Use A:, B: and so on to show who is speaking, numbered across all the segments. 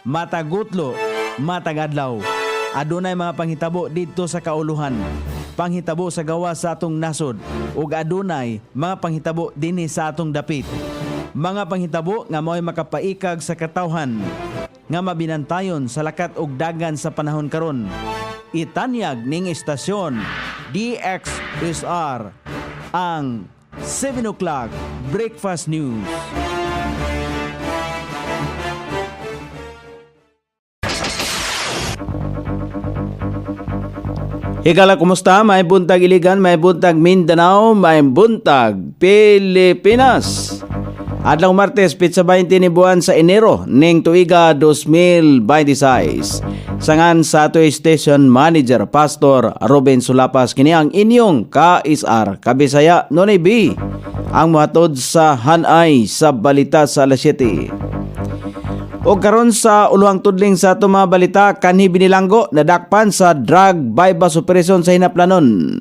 A: matagutlo, matagadlaw. Adunay mga panghitabo dito sa kauluhan. Panghitabo sa gawa sa atong nasod ug adunay mga panghitabo dinhi sa atong dapit. Mga panghitabo nga mao'y makapaikag sa katawhan nga mabinantayon sa lakat ug dagan sa panahon karon. Itanyag ning istasyon DXSR ang 7 o'clock Breakfast News. Higala, kumusta? May buntag Iligan, may buntag Mindanao, may buntag Pilipinas. Adlaw Martes, pitsa 20 ni buwan sa Enero, ning tuiga 2026. Sangan sa ato station manager, Pastor Ruben Sulapas, kini ang inyong KSR, Kabisaya, Nonay B, ang muhatod sa hanay sa balita sa alas 7. O karon sa uluhang tudling sa ato mga balita, kanhi binilanggo nadakpan sa drug bypass operation sa Hinaplanon.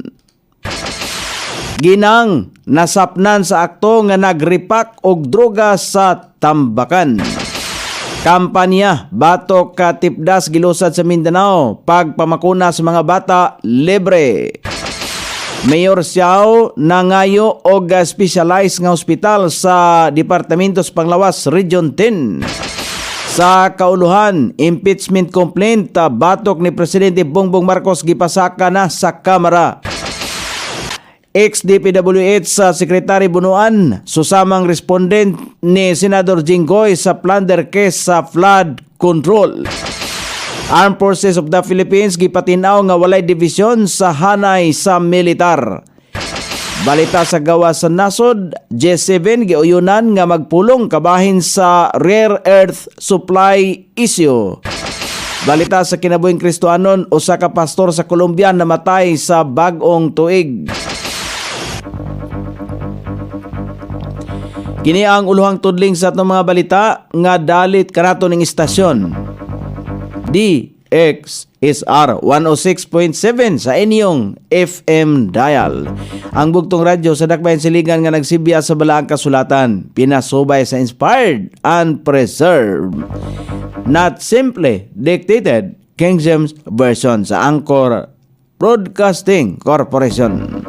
A: Ginang nasapnan sa akto nga nagripak og droga sa Tambakan. Kampanya batok ka tipdas gilusad sa Mindanao, pagpamakuna sa mga bata libre. Mayor Siao nangayo og specialized nga ospital sa Departamentos Panglawas Region 10. Sa kauluhan, impeachment complaint batok ni Presidente Bongbong Marcos gipasaka na sa Kamara. Ex-DPWH sa Secretary Bunuan, susamang respondent ni Senador Jinggoy sa plunder case sa flood control. Armed Forces of the Philippines gipatinaw nga walay division sa hanay sa militar. Balita sa gawa sa nasod, G7 giuyunan nga magpulong kabahin sa rare earth supply issue. Balita sa kinabuhing Kristohanon, usa ka pastor sa Colombia namatay sa bag-ong tuig. Kini ang uluhang tudling sa atong mga balita nga dalit kanato ning istasyon. DXSR 106.7 sa inyong FM dial. Ang bugtong radyo sa dakbayan siligan nga nagsibya sa balaang kasulatan, pinasubay sa inspired and preserved, not simply dictated, King James Version sa Anchor Broadcasting Corporation.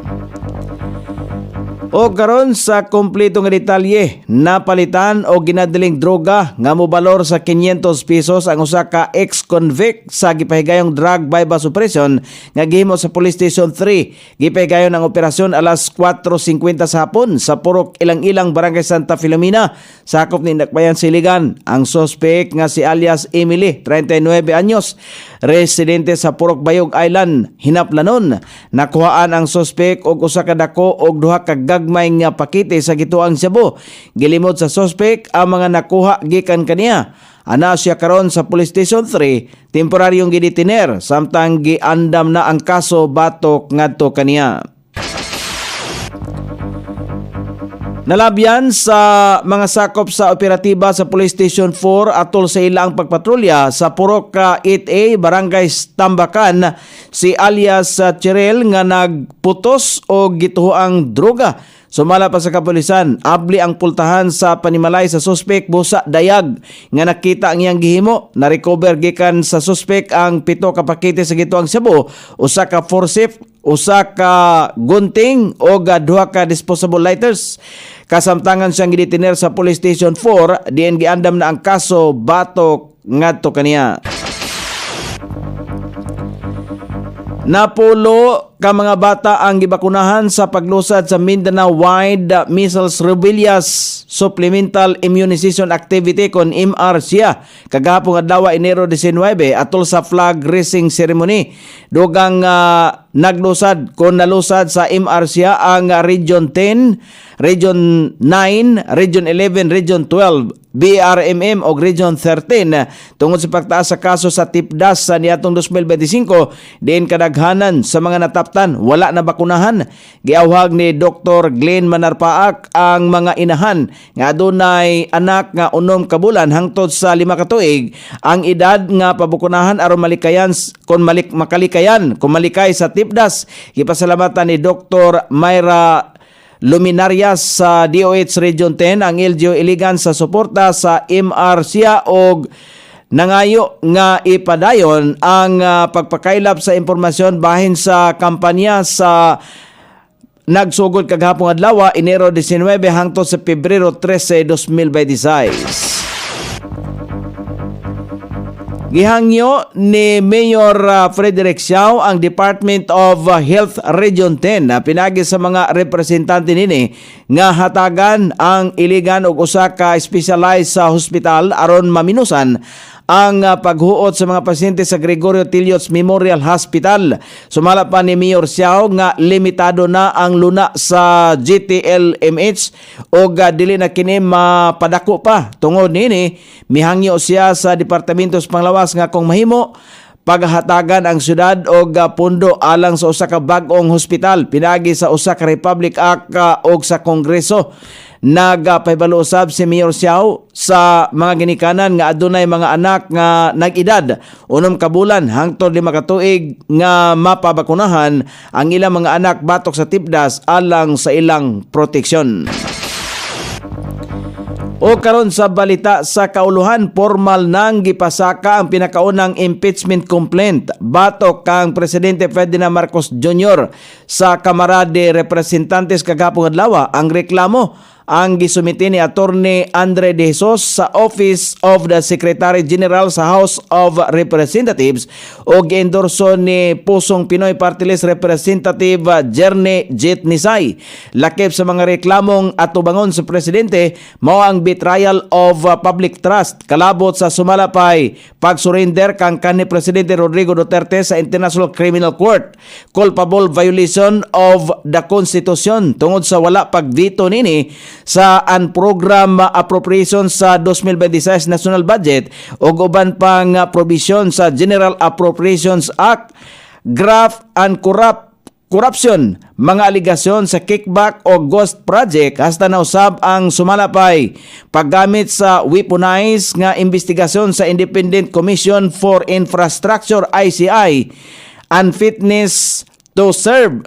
A: O karon sa kompleto nga detalye, napalitan o ginadaling droga nga mobalor sa 500 pesos ang usa ka ex-convict sa gipahigayong drug bypass operation nga gihimo sa Police Station 3. Gipahigayon ang operasyon alas 4:50 sa hapon sa Purok Ilang-Ilang, Barangay Santa Filomena, sakop ni Dakbayan Siligan. Ang suspect nga si alias Emily, 39 anyos, residente sa Purok Bayog Island, Hinaplanon. Nakuhaan ang suspect og usa ka dako og duha ka gagmay nga pakete sa gituang Cebu. Gilimod sa suspect ang mga nakuha gikan kaniya. Ana siya karon sa Police Station 3, temporaryong gidetiner samtang giandam na ang kaso batok ngadto kaniya. Nalabyan sa mga sakop sa operatiba sa Police Station 4 atol sa ilang pagpatrolya sa Purok 8A, Barangay Tambakan, si alias Cheryl nga nagputos o gituhoang droga. Sumala pa sa kapulisan, abli ang pultahan sa panimalay sa suspek busa dayag nga nakita ang iyang gihimo. Na-recover gikan sa suspek ang 7 ka pakete sa gituang Cebu, usa ka forceps, usa ka gunting o 2 ka disposable lighters. Kasamtangan siyang gidetiner sa Police Station 4, diin giandam na ang kaso batok ngadto kaniya. Napulo ka mga bata ang gibakunahan sa paglusad sa Mindanao-wide Measles Rubella Supplemental Immunization Activity kon MRCA kagahapon adlaw Enero 19 atol sa flag raising ceremony. Dugang naglusad kon nalusad sa MRCA ang Region 10, Region 9, Region 11, Region 12, BRMM o Region 13 tungod sa pagtaas sa kaso sa tipdas sa niadtong 2025. Diin kadaghanan sa mga nataptan wala na bakunahan. Giawhag ni Dr. Glenn Manarpaak ang mga inahan nga adunay anak nga 6 ka bulan hangtod sa 5 ka tuig ang edad nga pabukunahan aron malikayan kon malikay sa tipdas. Gipasalamatan ni Dr. Myra Luminarias sa DOH Region 10 ang LGU Iligan sa suporta sa MRCA og nangayo nga ipadayon ang pagpakailap sa impormasyon bahin sa kampanya sa nagsugod kagahapon adlaw Enero 19 hangtod sa Pebrero 13, 2026. Gihangyo ni Mayor Frederick Siao ang Department of Health Region 10 na pinagi sa mga representante nini nga hatagan ang iligan og usa ka specialized sa hospital aron maminusan ang paghuot sa mga pasyente sa Gregorio Tillots Memorial Hospital. Sumala pa ni Mayor Siao nga limitado na ang luna sa GTLMH o dili na kini mapadako pa. Tungod nini, mihangyo siya sa Departamento sa Panglawas nga kung mahimo paghatagan ang syudad og pundo alang sa usa ka bag-ong hospital pinagi sa usa ka Republic Act og sa Kongreso. Nagpahibalo usab si Mayor Siao sa mga ginikanan nga adunay mga anak nga nag-edad 6 ka bulan hangtod 5 ka tuig nga mapabakunahan ang ilang mga anak batok sa tipdas alang sa ilang proteksyon. O karon sa balita sa kauluhan, formal nang gipasaka ang pinakaunang impeachment complaint batok kang Presidente Ferdinand Marcos Jr. sa Kamara de Representantes kagahapon adlaw. Ang reklamo ang gisumiti ni Attorney Andre De Jesus sa Office of the Secretary General sa House of Representatives o giendorso ni Pusong Pinoy Party List Representative Jerne Jet Nisay. Lakip sa mga reklamong atubangon sa Presidente mao ang betrayal of public trust kalabot sa sumalapay pag-surrender kang kanhi Presidente Rodrigo Duterte sa International Criminal Court, culpable violation of the Constitution tungod sa wala pagveto nini sa unprogram appropriation sa 2026 national budget o uban pang provision sa General Appropriations Act, graft and corruption, mga aligasyon sa kickback o ghost project hasta na usab ang sumalapay paggamit sa weaponized nga investigasyon sa Independent Commission for Infrastructure ICI, unfitness to serve,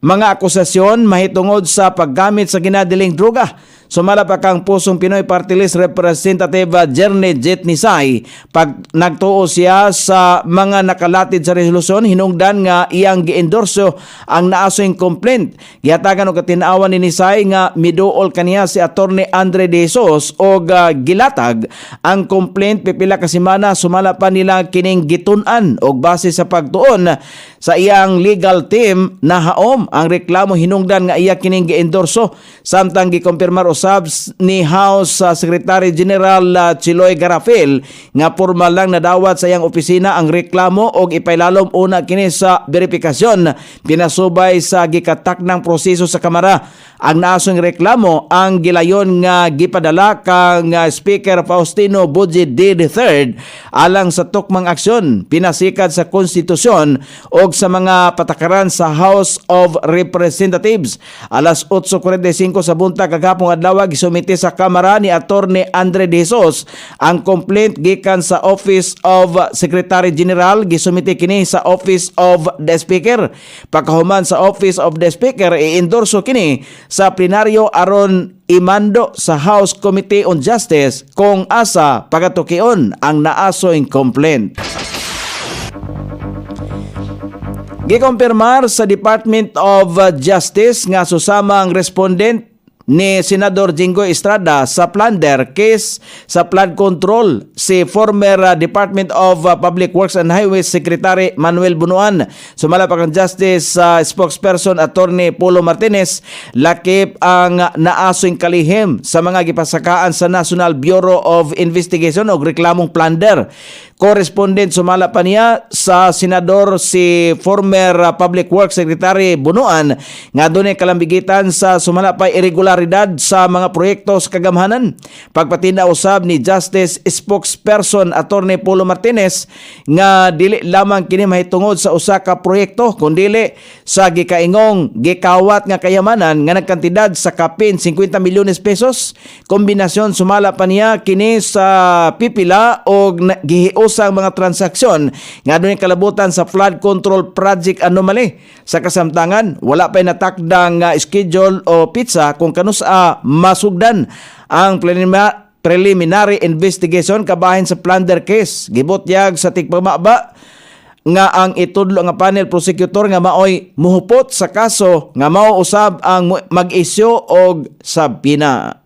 A: mga akusasyon mahitungod sa paggamit sa ginadiling droga. Sumala pa kang Pusong Pinoy Party List Representative Jerne Jet Nisay pag nagtuo siya sa mga nakalatid sa resolusyon hinungdan nga iyang giendorso ang naasoing complaint. Gihatagan og katin-awan ni Nisay nga miduol kaniya si Attorney Andre De Jesus og gilatag ang complaint pipila ka semana. Sumala pa nila kining gitun-an og base sa pagtuon sa iyang legal team na haom ang reklamo hinungdan nga iya kining giendorso samtang gikompirmar usab ni House Secretary General Chiloy Garafil nga formal lang nadawat sa iyang opisina ang reklamo og ipailalom una kini sa verifikasyon pinasubay sa gikataknang proseso sa Kamara. Ang naasong reklamo ang gilayon nga gipadala kang Speaker Faustino Budge III alang sa tukmang aksyon pinasikat sa konstitusyon og sa mga patakaran sa House of Representatives. Alas 8:45 sa buntag kagahapon adlaw gisumiti sa Kamara ni Attorney Andre De Jesus ang complaint gikan sa Office of Secretary General. Gisumiti kini sa Office of the Speaker. Pagkahuman sa Office of the Speaker i-endorso kini sa plenaryo aron imando sa House Committee on Justice kung asa pagatukion ang naasoing complaint. Gikompirmar sa Department of Justice nga susama ang respondent ni Senador Jinggoy Estrada sa plunder case sa flood control si former Department of Public Works and Highways Secretary Manuel Bunuan. Sumala pa kang Justice spokesperson Attorney Polo Martinez lakip ang naasoing kalihim sa mga gipasakaan sa National Bureau of Investigation og reklamong plunder. Correspondent sumala pa niya sa senador si former Public Works Secretary Bunuan nga dunay kalambigitan sa sumala pa irregularidad sa mga proyekto sa kagamhanan. Pagpatinda usab ni Justice spokesperson Attorney Polo Martinez nga dili lamang kini mahitungod sa usa ka proyekto kundi sa gikaingong gikawat nga kayamanan nga nagkantidad sa kapin 50 milyones pesos. Kombinasyon sumala pa niya kini sa pipila og gihiusang mga transaksyon nga dunay kalabutan sa flood control project anomaly. Sa kasamtangan wala pa natakdang schedule o pizza kung kanusa masugdan ang preliminary investigation kabahin sa plunder case. Gibutyag sa tigpamaba nga ang itudlo nga panel prosecutor nga maoy muhupot sa kaso nga mao usab ang mag-isyu og subpoena.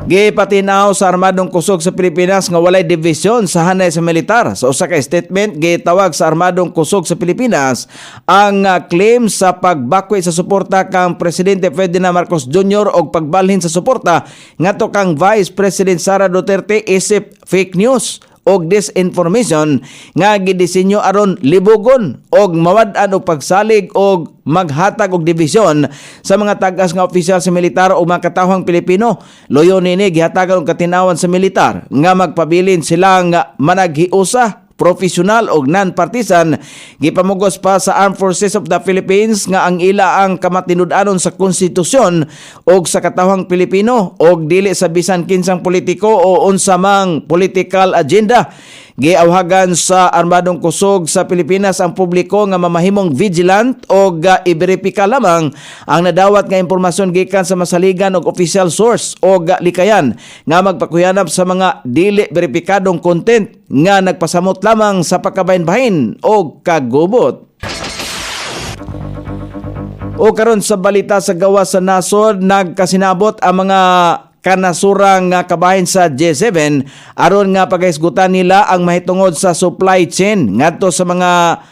A: Gipatinaw sa Armadong Kusog sa Pilipinas nga walay division sa hanay sa militar. Sa usa ka statement gitawag sa Armadong Kusog sa Pilipinas ang claim sa pagbakwit sa suporta kang Presidente Ferdinand Marcos Jr. og pagbalhin sa suporta ngadto kang Vice President Sara Duterte isip fake news og disinformation nga gidisenyo aron libugon og mawad-an og pagsalig og maghatag og dibisyon sa mga tag-as nga opisyal sa militar o mga katawhang Pilipino. Loyo nini gihatagan og katinawan sa militar nga magpabilin sila nga managhiusa, profesional o non-partisan. Gipamugos pa sa Armed Forces of the Philippines nga ang ila ang kamatinud-anon sa konstitusyon o sa katawhang Pilipino o dili sa bisan kinsang politiko o unsa mang political agenda. Giawhagan sa Armadong Kusog sa Pilipinas ang publiko nga mamahimong vigilant o iberipika lamang ang nadawat nga impormasyon gikan sa masaligan og official source o likayan nga magpakuyanap sa mga dili beripikadong content nga nagpasamot lamang sa pagkabahin-bahin o kagubot. O karon sa balita sa gawas sa nasod, nagkasinabot ang mga kanasurang nga kabahin sa G7 aron nga pagahisgutan nila ang mahitungod sa supply chain ngadto sa mga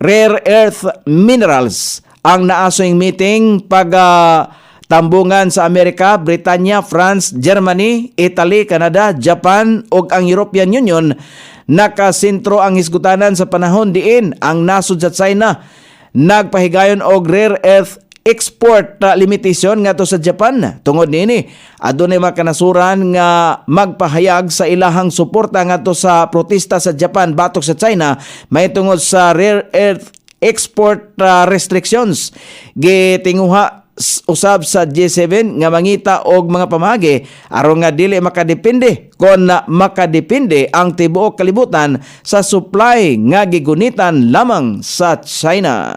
A: rare earth minerals. Ang naasoing meeting tambungan sa Amerika, Britanya, France, Germany, Italy, Canada, Japan ug ang European Union nakasentro ang hisgutanan sa panahon diin ang nasod sa China nagpahigayon og rare earth export limitation ngadto sa Japan. Tungod niini adunay mga kanasuran nga magpahayag sa ilahang suporta ngadto sa protesta sa Japan batok sa China mahitungod sa rare earth export restrictions. Gitinguha usab sa G7 nga mangita og mga pamagi aron nga dili makadepende kon makadepende ang tibuok kalibutan sa supply nga gigunitan lamang sa China.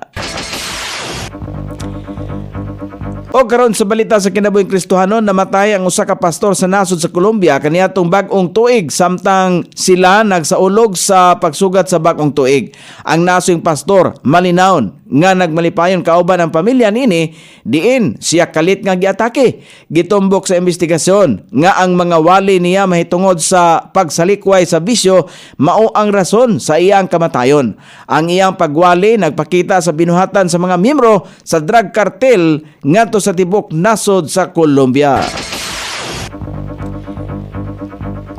A: O karon sa balita sa kinabuhing Kristohanon, namatay ang usa ka pastor sa nasod sa Colombia kaniadtong bag-ong tuig samtang sila nagsaulog sa pagsugat sa bag-ong tuig. Ang nasong pastor malinawon nga nagmalipayon kauban ang pamilya nini diin siya kalit nga giatake. Gitumbok sa investigasyon nga ang mga wali niya mahitungod sa pagsalikway sa bisyo mao ang rason sa iyang kamatayon. Ang iyang pagwali nagpakita sa binuhatan sa mga miyembro sa drug cartel ngadto sa tibok nasod sa Colombia.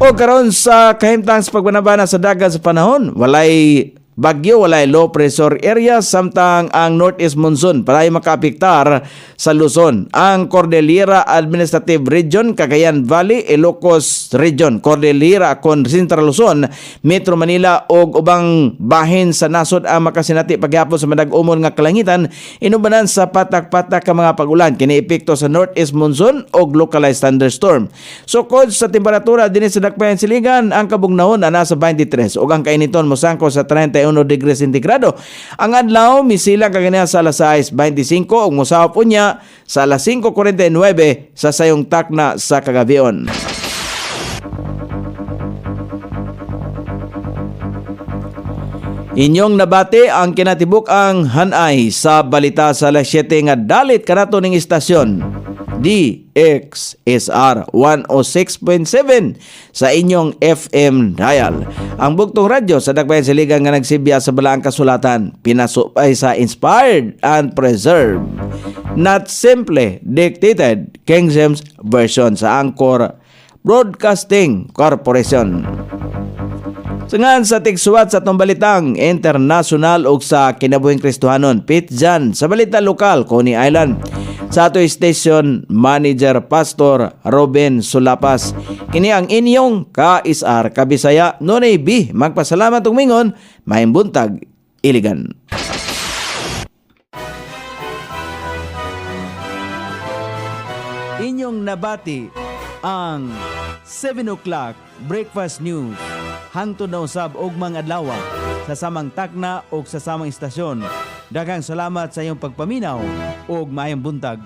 A: O karon sa kahimtang sa pagbanabana sa dagat sa panahon, walay bagyo, walay low pressure area samtang ang northeast monsoon paray makaapektar sa Luzon. Ang Cordillera Administrative Region, Cagayan Valley, Ilocos Region, Cordillera kon Central Luzon, Metro Manila ug ubang bahin sa nasod ang makasinati paghapon sa madag-umon nga kalangitan inubanan sa patak-patak ka mga pag-ulan kini epekto sa northeast monsoon ug localized thunderstorm. Sukod sa temperatura dinhi sa dakbayan siligan, ang kabugnahon ana sa 23 ug ang kainiton mosangko sa 31 degrees sentigrado. Ang adlaw misilang kagania sa alas 6:25 ug mosahop unya sa alas 5:49 sa sayong takna sa kagabion. Inyong nabati ang kinatibuk ang hanay sa balita sa alas 7 nga dalit kanato ning istasyon DXSR 106.7 sa inyong FM dial. Ang bugtong radyo sa dakbayan siligan nga nagsibya sa balaang kasulatan, pinasupay sa inspired and preserved, not simply dictated King James Version sa Anchor Broadcasting Corporation. Sungan sa tigsuwat sa itong balitang international o sa kinabuhing Kristohanon, Pete Jan sa balita lokal, Coney Island. Sa ato station manager Pastor Robin Sulapas. Kini ang inyong kaisar kabisaya Nonay B. Magpasalamat ug mingon, maayong buntag, Iligan. Inyong nabati ang 7 o'clock breakfast news hangtod na usab og mga adlaw sa samang takna o sa samang istasyon. Daghang salamat sa iyong pagpaminaw ug maayong buntag.